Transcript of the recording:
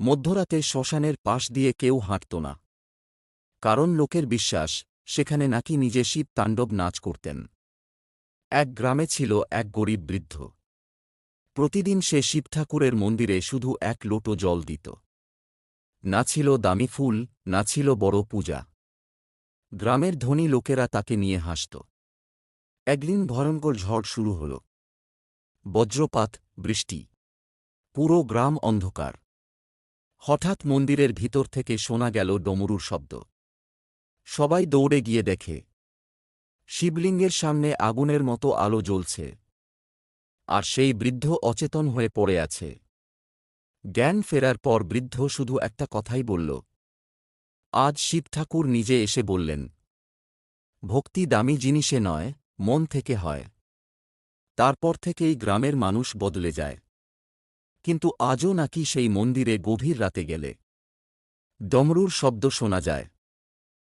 মধ্যরাতে শ্মশানের পাশ দিয়ে কেউ হাঁটত না, কারণ লোকের বিশ্বাস সেখানে নাকি নিজে শিব তাণ্ডব নাচ করতেন। এক গ্রামে ছিল এক গরিব বৃদ্ধ। প্রতিদিন সে শিব ঠাকুরের মন্দিরে শুধু এক লোটো জল দিত। না ছিল দামি ফুল, না ছিল বড় পূজা। গ্রামের ধনী লোকেরা তাকে নিয়ে হাসত। একদিন ভয়ঙ্কর ঝড় শুরু হল। বজ্রপাত, বৃষ্টি, পুরো গ্রাম অন্ধকার। হঠাৎ মন্দিরের ভিতর থেকে শোনা গেল ডমরুর শব্দ। সবাই দৌড়ে গিয়ে দেখে শিবলিঙ্গের সামনে আগুনের মতো আলো জ্বলছে, আর সেই বৃদ্ধ অচেতন হয়ে পড়ে আছে। জ্ঞান ফেরার পর বৃদ্ধ শুধু একটা কথাই বলল, আজ শিব ঠাকুর নিজে এসে বললেন, ভক্তি দামি জিনিসে নয়, মন থেকে হয়। তারপর থেকেই গ্রামের মানুষ বদলে যায়। কিন্তু আজও নাকি সেই মন্দিরে গভীর রাতে গেলে ডমরুর শব্দ শোনা যায়।